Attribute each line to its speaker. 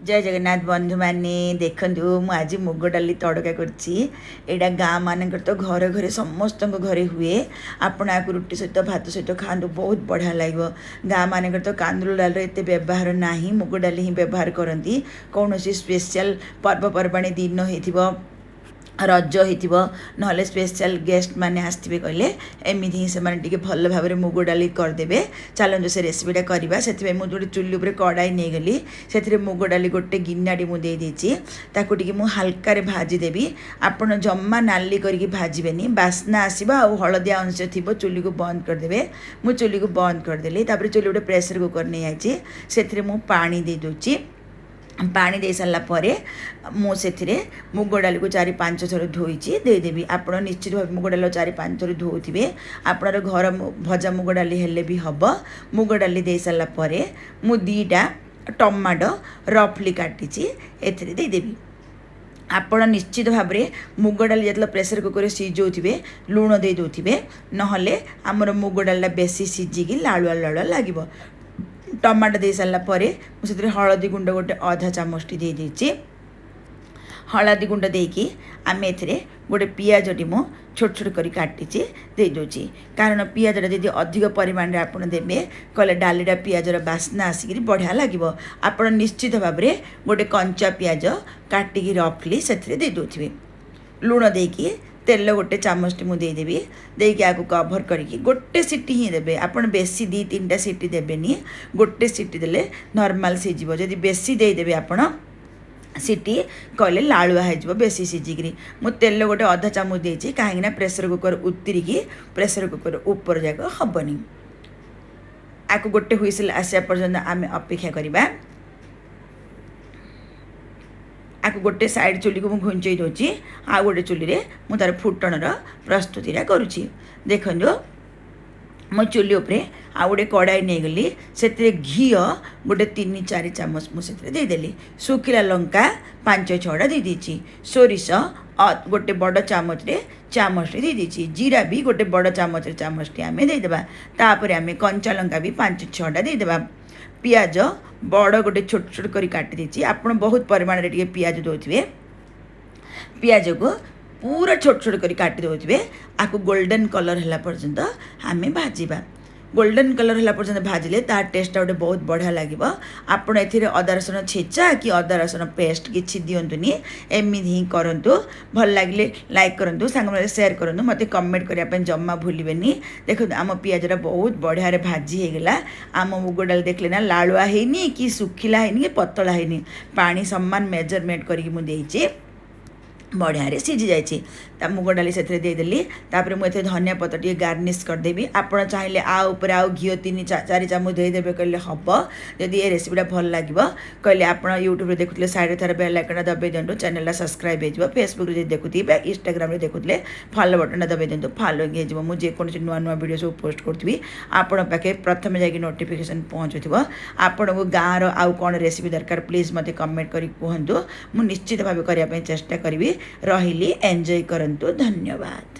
Speaker 1: जय जगन्नाथ बंधु मैंने देखु आज मुग डाली तड़का करा गाँ मान तो घर घरे समस्त घरे हुए आपण आपको रुटी सहित भात सहित खाँतु बहुत बढ़िया लगे। गाँ मान तो कांदुल डाल एत व्यवहार ना मुग डाली ही व्यवहार करती कौन स्पेशल पर्वपर्वाणी दिन हो रज हो ना स्पेशल गेस्ट माने आसवे कहले एमती ही से भल भाव में मुग डाली करदे। चलते से रेसीपीटा करवा से मुझे चुली उपर कड़ाई नहीं गली से मुग डाली गोटे गिन्नाटी मुझे देती हल्का भाजीदेवी आपण जमा नाली करके भाजबेनी बास्ना आसवा आ हलदिया अंश थी चुली को बंद करदे। मु चुली को बंद करदेली चुली गोटे प्रेसर कुकर नहीं आई से पानी दे दूची पानी दे सारापर मुझे मुग डाली को 4-5 थर धोई देदेवी। आप निश्चित भाव मुग डाली 4-5 थर धोवे आपणर घर भजा मुग डाली हेल्ले भी हम। मुग डाली दे सारापर मु 2टा टमाटो रफली काटी एदेवी। आपण निश्चित भाव में मुग डाली जो प्रेसर कुकर सीझे लुण दे दौथे नहले आमर मुग डाला बेसी सीझिकी लालुआ लालुआ लगे। टमाटो दे सारापर मुझे हलदी गुंड गोटे आधा चामच दे देची। हलदी गुंड देकी आम ए गोटे पियाजटी मु छोट छोट कर काटी दे दूची कारण पियाजटा जब अधिक परिमाण में आपड़ देवे कहले डालीटा पियाजर बास्ना आसिक बढ़िया लगे। आपड़ निश्चित भाव में गोटे कंचा पियाज काटिकी रफली से दे दौथे लुण देकी तेल गोटे चामच मुझे देदेवी देकी आगे कभर करके गोटे सीटी ही देवे। आपड़ बेसी 2-3टा सीटी देवेनि गोटे सीटी देले नॉर्मल सीझिबो। जदि बेसी देदेवे आपण सीटी कहले लालुआ हो बेसी सीझिकी मु तेल गोटे आधा चामच देती कहीं प्रेसर कुकर उतरिकी प्रेसर कुकर ऊपर जाक हेनी। आपको गोटे हुइसिल आसा पर्यंत आम अपेक्षा करवा। आपको गोटे साइड चुली को घुंचई दूची आ गोटे चुली रे मु तार फुटणर प्रस्तुतिटा करुची। देखो मो चुली उपरे आ गोटे कड़ाई नहीं गली से घी गोटे 3-4 चामच मुझे देदेली। सुखिला लंका 5-6टा दे दीची। सोरिष गोटे बड़ चामच दे दीची। जीरा भी गोटे बड़ चामच आम देदेबा। तापर आम कंचा लंका भी 5-6टा देदेबा। पियाज बड़ गोटे छोट छोट कर काटी देची। आपण बहुत परिमाण रे पियाज दौथे पियाज को पूरा छोट छोट कर काटी दौथे। आपको गोल्डन कलर है पर्यंत आम भाजवा। गोल्डन कलर है पर्यंत भाजिले तार टेस्ट गोटे बहुत बढ़िया लगे। आपड़ ए अदा रसुण छेचा कि अदा रसुण पेस्ट किसी दिंतुनि एमती ही करूँ। भल लगे लाइक करूँ सांग सेयार करूँ मत कमेंट करने जमा भूलें। देखो आम पियाजटा बहुत बढ़िया भाजी होगला। आम मुग डाल देखले ना लालुआ है कि सुखिला है कि पतला है पानी सामान मेजरमेंट करके बढ़िया सीझी जाइए। मुग डाली से देदेली मुझे धनिया पत्र टे गार्निश करदेवी। आप चाहिए आउपर आउ घी 3-4 चामच देदेवे कहले हम। जदि ये रेसीपीटा भल लगे कहले आप यूट्यूब देखुले साइड थर बेल आइकन दबाई दिंटू चैनल सब्सक्राइब हो। फेसबुक देखुए इंस्टाग्राम देखुले फॉलो बटन दबाई दिंटू फॉलोइंग हो। मुझे जेकोसी नुआ नुआ वीडियो सब पोस्ट करी आपण पाखे प्रथम जाकि नोटिफिकेशन पहुँचुव। आपण को गाँव आउ कौन रेसीपी दरकार प्लीज मत कमेंट कर कहतु। मुझे निश्चित भाव करने चेष्टा करी। रही एंजॉय करंतु। धन्यवाद।